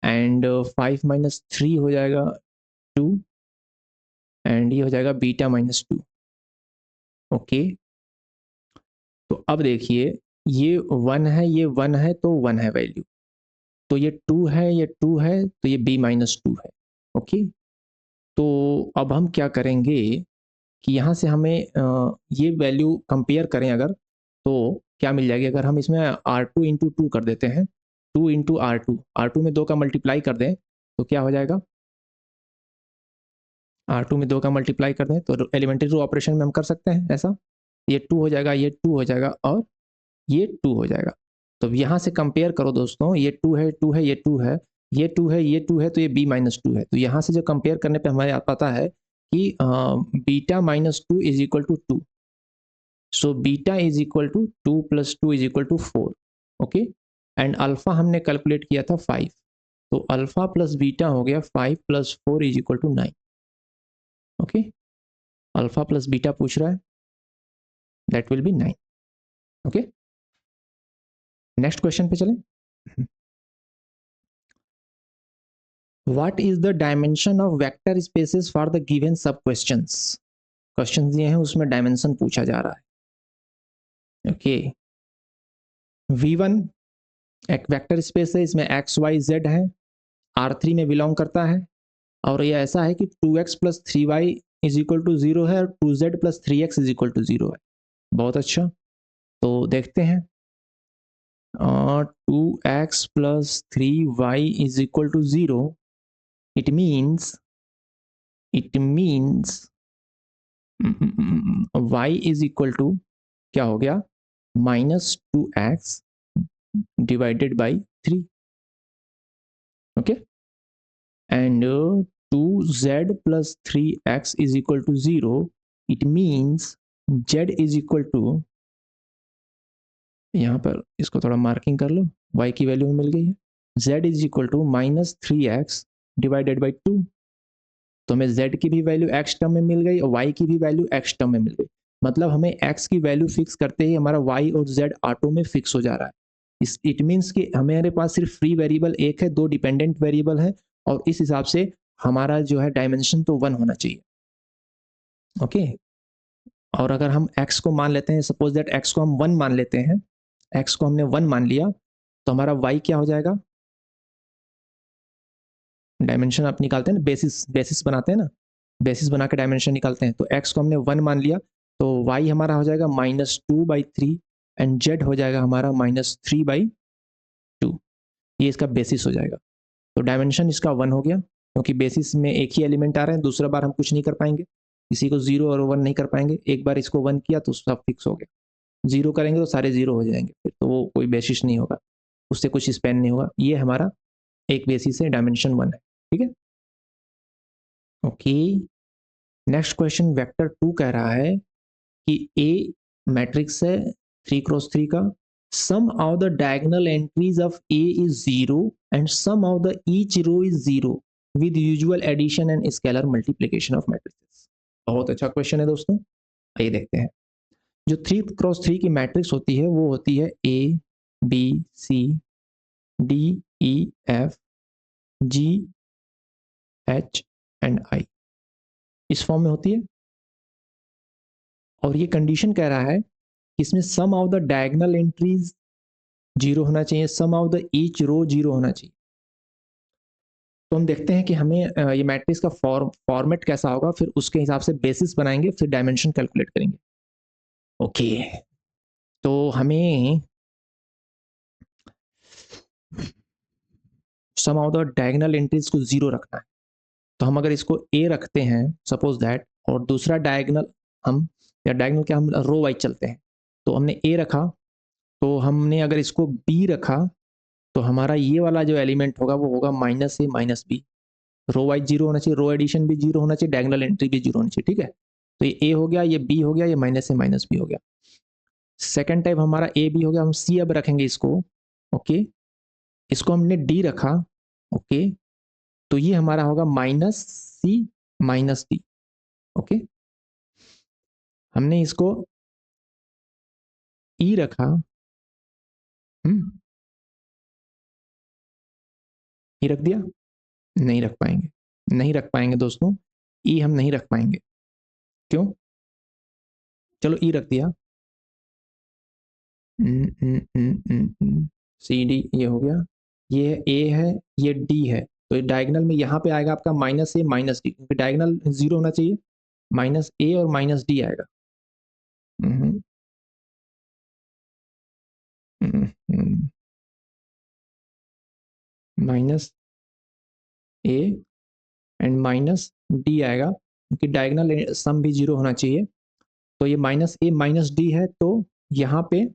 एंड 5 माइनस 3 हो जाएगा 2, एंड ये हो जाएगा बीटा माइनस 2। ओके, तो अब देखिए ये 1 है, ये 1 है, तो 1 है वैल्यू, तो ये 2 है, ये 2 है, तो ये b माइनस 2 है। ओके, तो अब हम क्या करेंगे कि यहाँ से हमें ये वैल्यू कंपेयर करें अगर, तो क्या मिल जाएगी, अगर हम इसमें R2 इंटू 2 कर देते हैं, 2 इंटू R2 में 2 का मल्टीप्लाई कर दें तो क्या हो जाएगा, R2 में 2 का मल्टीप्लाई कर दें तो एलिमेंट्री रो ऑपरेशन में हम कर सकते हैं ऐसा, ये 2 हो जाएगा, ये 2 हो जाएगा, और ये 2 हो जाएगा। तो यहाँ से कंपेयर करो दोस्तों, ये 2 है, 2 है, ये 2 है, ये 2 है, ये 2 है, तो ये b माइनस 2 है। तो यहाँ से जो कंपेयर करने पे हमें पता है कि beta minus 2 is equal to 2, so beta is equal to 2 plus 2 is equal to 4। Okay, and alpha हमने कैलकुलेट किया था 5, तो अल्फा प्लस बीटा हो गया 5 plus 4 is equal to 9। Okay, alpha plus beta पूछ रहा है, that will be 9। Okay, next question पे चलें। What is the dimension of vector spaces for the given sub questions? Question दिए हैं उसमें डायमेंशन पूछा जा रहा है। ओके, V1 एक वेक्टर स्पेस है, इसमें एक्स वाई जेड है, R3 में बिलोंग करता है, और ये ऐसा है कि 2x plus 3y is equal to 0 है और 2z plus 3x is equal to 0 है। बहुत अच्छा, तो देखते हैं। 2x plus 3y is equal to 0, it means y is equal to क्या हो गया, -2x divided by 3। Okay, and 2z plus 3x is equal to 0, it means z is equal to, यहाँ पर इसको थोड़ा मार्किंग कर लो, y की value मिल गई है, z is equal to -3x divided by 2। तो हमें z की भी वैल्यू x टर्म में मिल गई और y की भी वैल्यू x टर्म में मिल गई। मतलब हमें x की वैल्यू फिक्स करते ही हमारा y और z ऑटो में फिक्स हो जा रहा है। इट मीन्स कि हमारे पास सिर्फ फ्री वेरिएबल एक है, दो डिपेंडेंट वेरिएबल है, और इस हिसाब से हमारा जो है डायमेंशन तो 1 होना चाहिए। ओके, और अगर हम x को मान लेते हैं, सपोज दैट x को हम 1 मान लेते हैं, x को हमने 1 मान लिया, तो हमारा y क्या हो जाएगा, डायमेंशन आप निकालते हैं ना, बेसिस बनाते हैं ना, बेसिस बना के डायमेंशन निकालते हैं। तो x को हमने 1 मान लिया, तो y हमारा हो जाएगा -2/3 एंड z हो जाएगा हमारा -3/2। ये इसका बेसिस हो जाएगा। तो डायमेंशन इसका 1 हो गया, क्योंकि बेसिस में एक ही एलिमेंट आ रहे हैं, दूसरा बार हम कुछ नहीं कर पाएंगे, इसी को 0 और 1 नहीं कर पाएंगे। एक बार इसको 1 किया तो सब फिक्स हो गया, 0 करेंगे तो सारे 0 हो जाएंगे, फिर तो वो कोई बेसिस नहीं होगा, उससे कुछ स्पेन नहीं होगा। ये हमारा एक बेसिस है, डायमेंशन 1 है। ठीक है, ओके। नेक्स्ट क्वेश्चन वेक्टर 2 कह रहा है कि ए मैट्रिक्स है 3x3 का, sum of the diagonal entries of A is 0 and sum of the each row is 0 with usual addition and scalar multiplication of matrices. बहुत अच्छा क्वेश्चन है दोस्तों, आइए देखते हैं। जो 3x3 की मैट्रिक्स होती है वो होती है A B C D E F G H and I, इस फॉर्म में होती है। और ये कंडीशन कह रहा है कि इसमें सम ऑफ द डायगोनल एंट्रीज 0 होना चाहिए, सम ऑफ द ईच रो 0 होना चाहिए। तो हम देखते हैं कि हमें ये मैट्रिक्स का फॉर्मेट कैसा होगा, फिर उसके हिसाब से बेसिस बनाएंगे, फिर डायमेंशन कैलकुलेट करेंगे। ओके, तो हमें सम ऑफ द डायगोनल एंट्रीज को 0 रखना है। तो हम अगर इसको ए रखते हैं सपोज दैट, और दूसरा डायगोनल हम, या डायगोनल क्या, हम रो वाइज चलते हैं, तो हमने ए रखा, तो हमने अगर इसको बी रखा, तो हमारा ये वाला जो एलिमेंट होगा वो होगा -a-b। रो वाइज 0 होना चाहिए, रो एडिशन भी 0 होना चाहिए, डायगोनल एंट्री भी 0 होनी चाहिए। ठीक है, तो ये ए हो गया, ये बी हो गया, ये -a-b हो गया। सेकेंड टाइप हमारा ए बी हो गया, हम सी अब रखेंगे इसको। ओके, इसको हमने डी रखा। ओके, तो ये हमारा होगा -c-d। ओके, हमने इसको ई रखा, ई रख दिया, नहीं रख पाएंगे, नहीं रख पाएंगे दोस्तों, ई हम नहीं रख पाएंगे। क्यों? चलो ई रख दिया, सी डी ये हो गया, ये ए है, ये डी है, तो ये डायगोनल में यहाँ पे आएगा आपका -a-d, क्योंकि डायगोनल 0 होना चाहिए, -a और -d आएगा। -a एंड -d आएगा, क्योंकि डायगोनल सम भी 0 होना चाहिए। तो ये -a-d है, तो यहाँ पे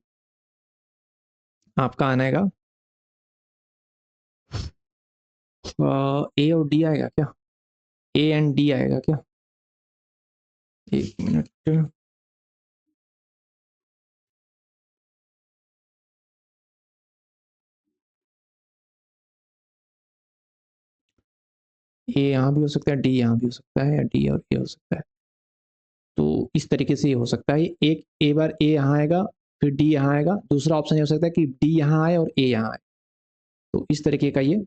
आपका आएगा ए और डी आएगा क्या, ए एंड डी आएगा क्या, एक मिनट, ए यहाँ भी हो सकता है, डी यहाँ भी हो सकता है, या डी और ए हो सकता है। तो इस तरीके से ये हो सकता है, एक ए बार ए यहाँ आएगा, फिर डी यहाँ आएगा, दूसरा ऑप्शन ये हो सकता है कि डी यहाँ आए और ए यहाँ आए। तो इस तरीके का ये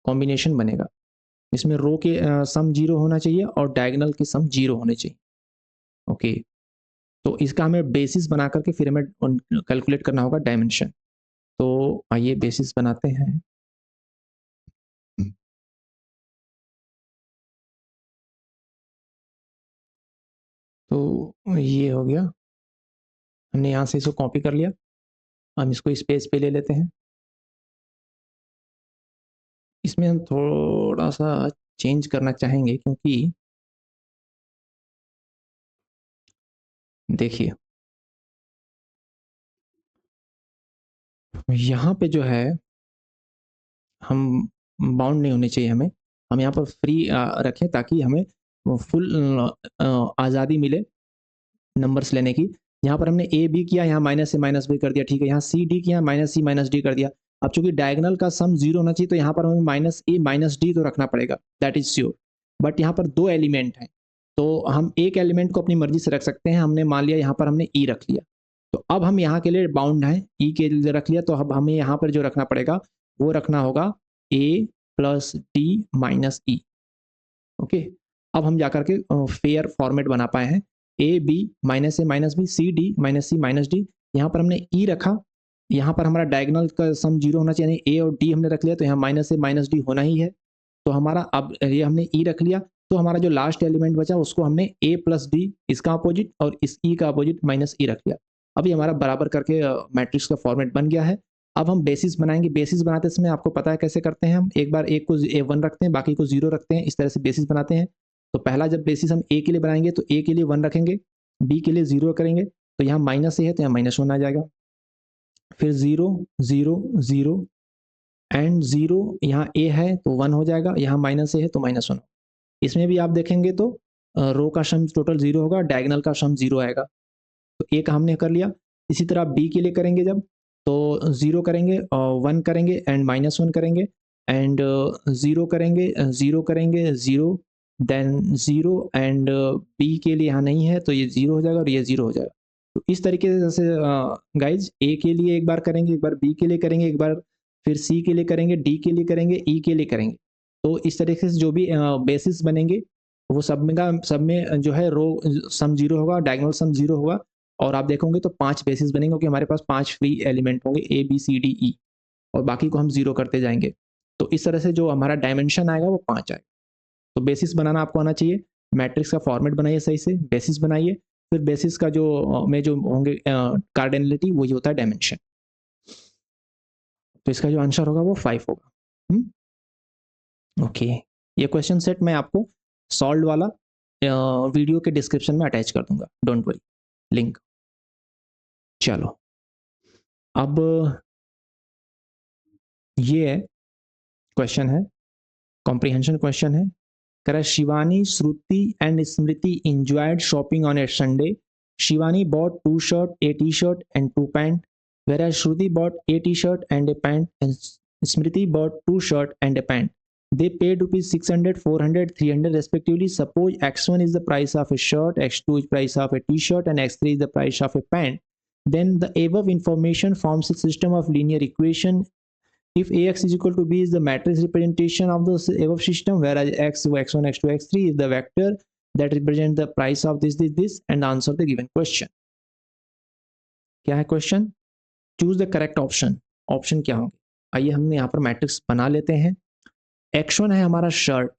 कॉम्बिनेशन बनेगा, इसमें रो के सम 0 होना चाहिए और डायगोनल के सम 0 होने चाहिए। ओके, तो इसका हमें बेसिस बना करके फिर हमें कैलकुलेट करना होगा डायमेंशन। तो आइए बेसिस बनाते हैं। तो ये हो गया, हमने यहाँ से इसको कॉपी कर लिया, हम इसको स्पेस पे ले लेते हैं। इसमें हम थोड़ा सा चेंज करना चाहेंगे, क्योंकि देखिए यहाँ पे जो है हम बाउंड नहीं होने चाहिए हमें, हम यहाँ पर फ्री रखें ताकि हमें फुल आज़ादी मिले नंबर्स लेने की। यहाँ पर हमने ए बी किया, यहाँ माइनस ए माइनस बी कर दिया, ठीक है। यहाँ सी डी किया, माइनस सी माइनस डी कर दिया। अब चूंकि डायगोनल का सम जीरो होना चाहिए, तो यहाँ पर हमें माइनस ए माइनस डी तो रखना पड़ेगा, दैट इज श्योर। बट यहाँ पर दो एलिमेंट हैं, तो हम एक एलिमेंट को अपनी मर्जी से रख सकते हैं। हमने मान लिया यहाँ पर हमने ई रख लिया, तो अब हम यहाँ के लिए बाउंड हैं, ई के लिए रख लिया, तो अब हमें यहाँ पर जो रखना पड़ेगा वो रखना होगा A plus D minus E. Okay, अब हम जाकर के फेयर फॉर्मेट बना पाए हैं। A B minus A minus B, C D minus C minus D. यहाँ पर हमने ई रखा, यहाँ पर हमारा डायगोनल का सम जीरो होना चाहिए, यानी ए और डी हमने रख लिया, तो यहाँ माइनस ए माइनस डी होना ही है। तो हमारा अब ये हमने ई रख लिया, तो हमारा जो लास्ट एलिमेंट बचा उसको हमने ए प्लस डी इसका अपोजिट और इस ई का अपोजिट माइनस ई रख लिया। अभी हमारा बराबर करके मैट्रिक्स का फॉर्मेट बन गया है। अब हम बेसिस बनाएंगे। बेसिस बनाते समय आपको पता है कैसे करते हैं, हम एक बार एक को ए वन रखते हैं, बाकी को जीरो रखते हैं, इस तरह से बेसिस बनाते हैं। तो पहला जब बेसिस हम ए के लिए बनाएंगे तो ए के लिए वन रखेंगे, बी के लिए जीरो करेंगे, तो यहाँ माइनस ए है तो यहाँ माइनस वन आ जाएगा। फिर zero zero zero and zero, यहाँ ए है तो वन हो जाएगा, यहाँ माइनस ए है तो माइनस वन। इसमें भी आप देखेंगे तो रो का सम टोटल जीरो होगा, डायगोनल का सम जीरो आएगा। तो ए का हमने कर लिया। इसी तरह बी के लिए करेंगे जब, तो जीरो करेंगे और वन करेंगे एंड माइनस वन करेंगे एंड जीरो करेंगे, जीरो करेंगे, zero then zero and B के लिए यहाँ नहीं है तो ये जीरो हो जाएगा और ये जीरो हो जाएगा। तो इस तरीके से जैसे गाइज ए के लिए एक बार करेंगे, एक बार बी के लिए करेंगे, एक बार फिर सी के लिए करेंगे, डी के लिए करेंगे, ई के लिए करेंगे। तो इस तरीके से जो भी बेसिस बनेंगे वो सब में जो है रो सम जीरो होगा, डायगोनल सम जीरो होगा, और आप देखोगे तो 5 बेसिस बनेंगे, क्योंकि हमारे पास 5 फ्री एलिमेंट होंगे ए बी सी डी ई, और बाकी को हम जीरो करते जाएंगे। तो इस तरह से जो हमारा डायमेंशन आएगा वो 5 आएगा। तो बेसिस बनाना आपको आना चाहिए। मैट्रिक्स का फॉर्मेट बनाइए सही से, बेसिस बनाइए, फिर बेसिस का जो में जो होंगे कार्डिनलिटी वही होता है डायमेंशन। तो इसका जो आंसर होगा वो 5 होगा। ओके, ये क्वेश्चन सेट मैं आपको सॉल्व वाला वीडियो के डिस्क्रिप्शन में अटैच कर दूंगा, डोंट वरी, लिंक। चलो, अब ये क्वेश्चन है, कॉम्प्रिहेंशन क्वेश्चन है। कह रहा है Shivani, Shruti and Smriti enjoyed shopping on a Sunday. Shivani bought 2 shirts, a t-shirt and 2 pants, whereas Shruti bought a t-shirt and a pant, and Smriti bought 2 shirts and a pant. They paid rupees 600, 400, 300 respectively. Suppose x1 is the price of a shirt, x2 is the price of a t-shirt, and x3 is the price of a pant. Then the above information forms a system of linear equation. If ax is equal to b is the matrix representation of the above system, whereas x, x1, x2, x3 is the vector that represent the price of this, and answer the given question. क्या है question? Choose the correct option. Option क्या होंगे? आइए हमने यहाँ पर matrix बना लेते हैं। x1 है हमारा शर्ट,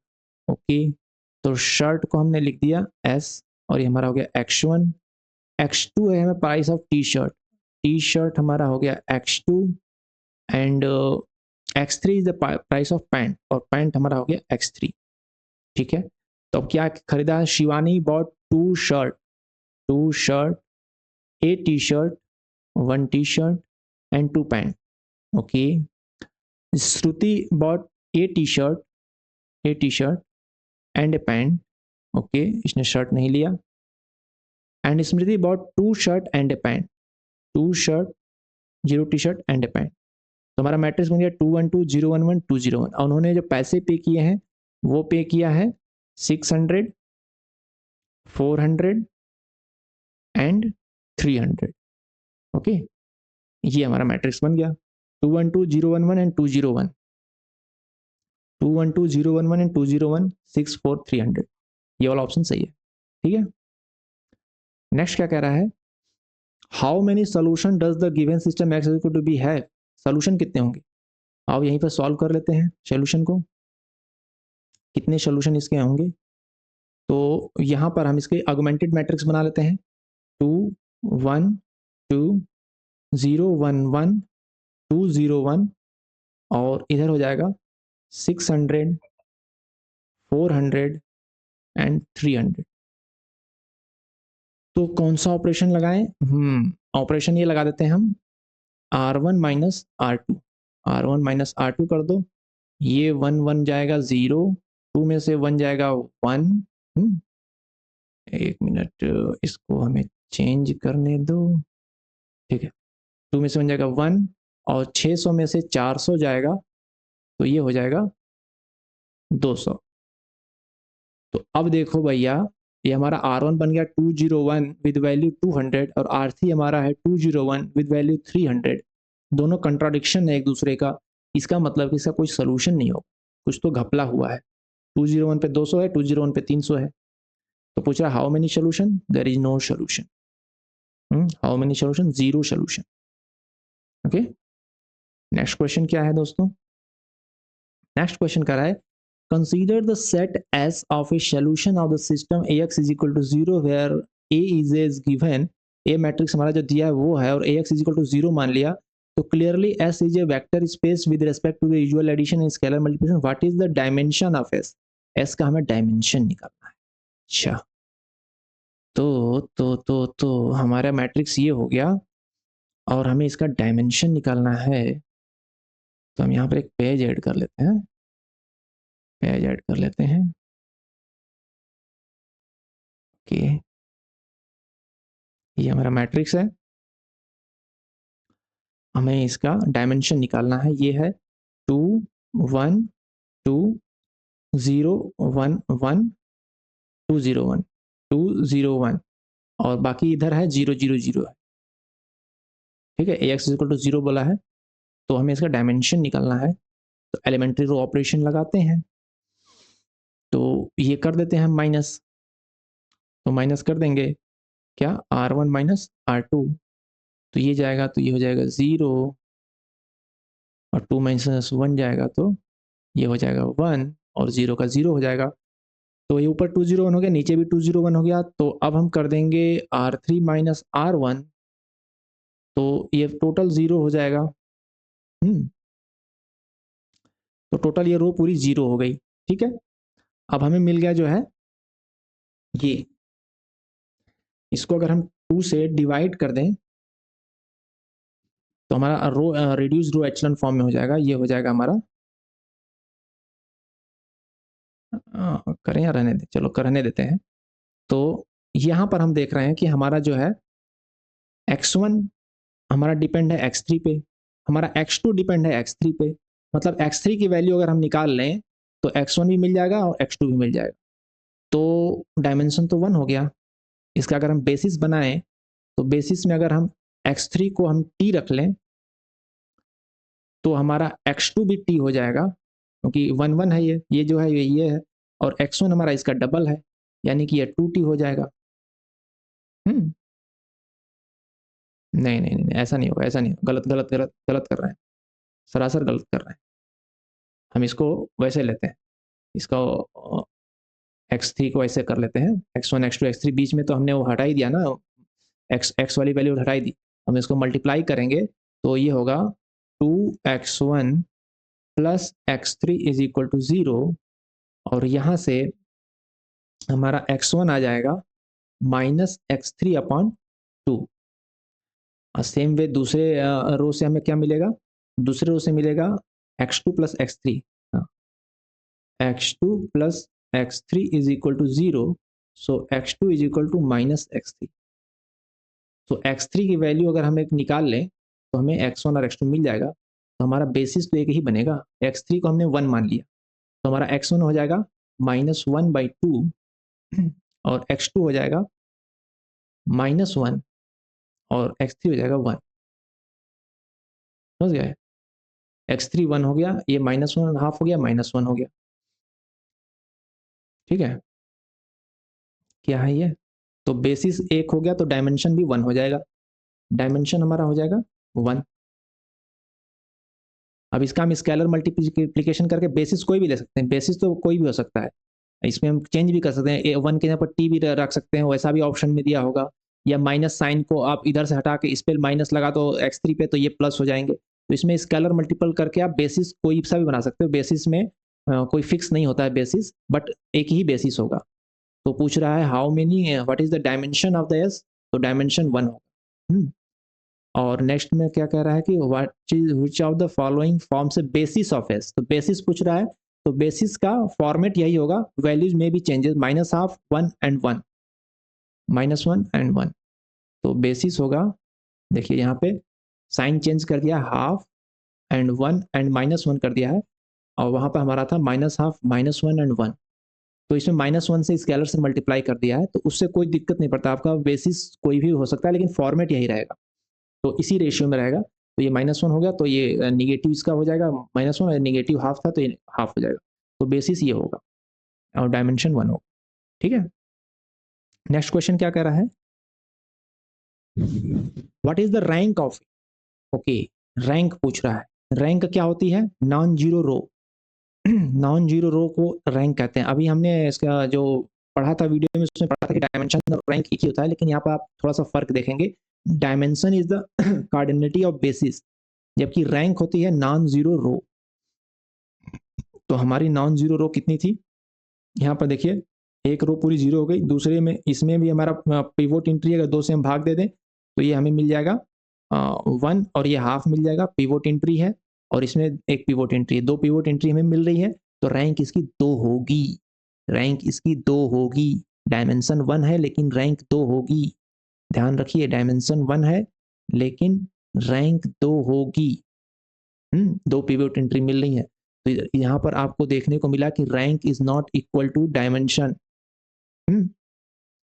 ओके, तो शर्ट को हमने लिख दिया s, और ये हमारा हो गया x1। x2 है हमें price of T shirt, T shirt हमारा हो गया x2, and x3 is the price of pant, और पैंट हमारा हो गया x3, ठीक है। तो अब क्या खरीदा? Shivani bought 2 shirt, 2 shirt, a T shirt, 1 T shirt and 2 pant, okay. Shruti bought a T shirt, a T shirt and a pant, okay, इसने शर्ट नहीं लिया। And Smriti bought 2 shirt and a pant, 2 shirt, 0 T shirt and a pant. तो हमारा matrix बन गया 2 1 2 0 1 1 2 0 1। और उन्होंने जो पैसे पे किए हैं वो पे किया है 600, 400 एंड 300, ओके। ये हमारा मैट्रिक्स बन गया 2 1 2 0 1 1 एंड 2 0 1, 2 1 2 0 1 1 एंड 2 0 1 6 4 300। ये वाला ऑप्शन सही है, ठीक है। नेक्स्ट क्या कह रहा है, how many solution does the given system X equal to B have, solution कितने होंगे, आओ यहीं पर सॉल्व कर लेते हैं सोल्यूशन को, कितने सोल्यूशन इसके होंगे। तो यहाँ पर हम इसके ऑगमेंटेड मैट्रिक्स बना लेते हैं, 2 1 2 0 1 1 2 0 1, और इधर हो जाएगा 600 400 एंड 300। तो कौन सा ऑपरेशन लगाएं, ऑपरेशन ये लगा देते हैं हम, R1 minus R2, R1 minus R2 कर दो, ये 1 1 जाएगा 0, 2 में से 1 जाएगा 1, एक मिनट इसको हमें चेंज करने दो, ठीक है, 2 में से 1 जाएगा 1, और 600 में से 400 जाएगा तो ये हो जाएगा 200। तो अब देखो भैया, ये हमारा R1 बन गया 201 विद वैल्यू 200, और R3 हमारा है 201 विद वैल्यू 300। दोनों कंट्राडिक्शन है एक दूसरे का, इसका मतलब कि इसका कोई सोल्यूशन नहीं हो, कुछ तो घपला हुआ है। 201 पे 200 है, 201 पे 300 है। तो पूछ रहा how many solution, there is no solution. How many solution, zero solution. Okay, next question क्या है दोस्तों, नेक्स्ट क्वेश्चन कर रहा है, consider the set S of a solution of the system AX is equal to 0 where A is given, A matrix हमारा जो दिया है वो है, और AX is equal to 0 मान लिया, तो clearly S is a vector space with respect to the usual addition and scalar multiplication. What is the dimension of S? S का हमें डायमेंशन निकालना है। अच्छा, तो हमारा मैट्रिक्स ये हो गया, और हमें इसका डायमेंशन निकालना है। तो हम यहाँ पर एक पेज ऐड कर लेते हैं, पेज ऐड कर लेते हैं। ओके, ये हमारा मैट्रिक्स है, हमें इसका डायमेंशन निकालना है। ये है 2 1 2 0 1 1 2 0 1 2 0 1, और बाकी इधर है 0 0 0 है। ठीक है, ax इक्वल टू 0 बोला है, तो हमें इसका डायमेंशन निकालना है। तो एलिमेंट्री रो ऑपरेशन लगाते हैं, तो ये कर देते हैं माइनस, तो माइनस कर देंगे क्या, R1 माइनस R2, तो ये जाएगा, तो ये हो जाएगा 0, और 2 माइनस 1 जाएगा तो ये हो जाएगा 1, और 0 का 0 हो जाएगा। तो ये ऊपर 201 हो गया, नीचे भी 201 हो गया। तो अब हम कर देंगे R3 माइनस R1, तो ये टोटल 0 हो जाएगा। तो टोटल ये रो पूरी 0 हो गई। ठीक है, अब हमें मिल गया जो है ये, इसको अगर हम 2 से डिवाइड कर दें तो हमारा रो रिड्यूस रो एचलन फॉर्म में हो जाएगा। ये हो जाएगा हमारा, करें या रहने दें, चलो करने देते हैं। तो यहाँ पर हम देख रहे हैं कि हमारा जो है x1 हमारा डिपेंड है x3 पे, हमारा x2 डिपेंड है x3 पे। मतलब x3 की वैल्यू अगर हम निकाल लें तो x1 भी मिल जाएगा और x2 भी मिल जाएगा। तो डायमेंशन तो 1 हो गया। इसका अगर हम बेसिस बनाएं तो बेसिस में अगर हम x3 को हम t रख लें तो हमारा x2 भी t हो जाएगा, क्योंकि 1 1 है, ये जो है ये है, और x1 हमारा इसका डबल है, यानी कि ये 2t हो जाएगा। हम्म, नहीं, ऐसा नहीं होगा, ऐसा नहीं होगा, गलत गलत गलत गलत कर रहे हैं, सरासर गलत कर रहे हैं। हम इसको वैसे लेते हैं, इसका x3 को ऐसे कर लेते हैं, x1 x2 x3, बीच में तो हमने वो हटा ही दिया ना, x वाली वैल्यू हटाई दी। हम इसको मल्टीप्लाई करेंगे तो ये होगा 2x1 plus x3 is equal to 0, और यहाँ से हमारा x1 आ जाएगा minus x3 upon 2। Same way दूसरे रो से हमें क्या मिलेगा, दूसरे रो से मिलेगा x2 plus x3, x2 plus x3 is equal to 0, so x2 is equal to minus x3। तो x3 की वैल्यू अगर हम एक निकाल लें तो हमें x1 और x2 मिल जाएगा। तो हमारा बेसिस तो एक ही बनेगा, x3 को हमने 1 मान लिया, तो हमारा x1 हो जाएगा -1/2, और x2 हो जाएगा -1, और x3 हो जाएगा 1। समझ गए, x3 1 हो गया, ये -1.5 हो गया, -1 हो गया। ठीक है, क्या है ये, तो बेसिस 1 हो गया तो डायमेंशन भी 1 हो जाएगा, डायमेंशन हमारा हो जाएगा 1। अब इसका हम स्केलर मल्टीप्लिकेशन करके बेसिस कोई भी ले सकते हैं, बेसिस तो कोई भी हो सकता है, इसमें हम चेंज भी कर सकते हैं, 1 के यहाँ पर टी भी रख सकते हैं, वैसा भी ऑप्शन में दिया होगा, या माइनस साइन को आप इधर से हटा के इस पे माइनस लगा दो x3 पे तो ये प्लस हो जाएंगे। तो इसमें स्केलर मल्टीपल करके आप बेसिस कोई सा भी बना सकते हो, बेसिस में कोई फिक्स नहीं होता है बेसिस, बट एक ही बेसिस होगा। तो पूछ रहा है how many what is the dimension of the S, तो डायमेंशन 1 होगा। और नेक्स्ट में क्या कह रहा है कि which of the following forms a basis of S, तो बेसिस पूछ रहा है, तो बेसिस का फॉर्मेट यही होगा, वैल्यूज में भी चेंजेस -12 1 एंड 1, -1 एंड 1। तो बेसिस होगा, देखिए यहाँ पे साइन चेंज कर दिया, हाफ एंड 1 एंड -1 कर दिया है, और वहाँ पे हमारा था -12 -1 एंड 1, तो इसमें -1 से स्केलर से मल्टीप्लाई कर दिया है, तो उससे कोई दिक्कत नहीं पड़ता, आपका बेसिस कोई भी हो सकता है, लेकिन फॉर्मेट यही रहेगा, तो इसी रेशियो में रहेगा। तो ये -1 हो गया, तो ये निगेटिव इसका हो जाएगा -1, और निगेटिव हाफ था तो ये हाफ हो जाएगा, तो बेसिस ये होगा और डायमेंशन 1 होगा। ठीक है, नेक्स्ट क्वेश्चन क्या कह रहा है, what is the rank of, okay, rank पूछ रहा है, रैंक क्या होती है, नॉन जीरो रो, नॉन जीरो रो को रैंक कहते हैं। अभी हमने इसका जो पढ़ा था वीडियो में, उसमें पढ़ा था कि डायमेंशन और रैंक एक ही होता है, लेकिन यहाँ पर आप थोड़ा सा फर्क देखेंगे, dimension is the cardinality of basis, जबकि रैंक होती है नॉन जीरो रो। तो हमारी नॉन जीरो रो कितनी थी, यहाँ पर देखिए, एक रो पूरी जीरो हो गई, दूसरे में इसमें भी हमारा पिवोट एंट्री अगर 2 से हम भाग दे दें तो ये हमें मिल जाएगा 1, और ये हाफ मिल जाएगा, पिवोट एंट्री है, और इसमें एक पिवोट एंट्री है, 2 पिवोट एंट्री हमें मिल रही है, तो रैंक इसकी 2 होगी, रैंक इसकी 2 होगी। डायमेंशन 1 है लेकिन रैंक 2 होगी, ध्यान रखिए, डायमेंशन 1 है लेकिन रैंक 2 होगी। 2 पिवोट एंट्री मिल रही है, तो यहाँ पर आपको देखने को मिला कि rank is not equal to dimension.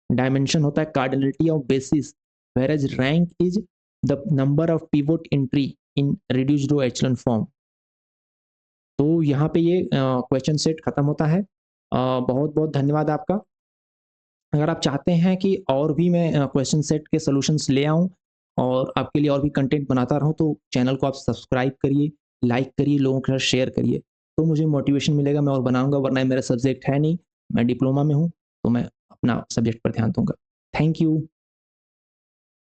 Dimension होता है cardinality of basis, whereas rank is the number of pivot entry in reduced row echelon form। तो यहाँ पे ये क्वेश्चन सेट खत्म होता है। बहुत बहुत धन्यवाद आपका। अगर आप चाहते हैं कि और भी मैं क्वेश्चन सेट के सॉल्यूशंस ले आऊँ और आपके लिए और भी कंटेंट बनाता रहूँ, तो चैनल को आप सब्सक्राइब करिए, लाइक करिए, लोगों के साथ शेयर करिए, तो मुझे मोटिवेशन मिलेगा, मैं और बनाऊंगा, वरना मेरा सब्जेक्ट है नहीं, मैं डिप्लोमा में हूँ, तो मैं अपना सब्जेक्ट पर ध्यान दूंगा। Thank you.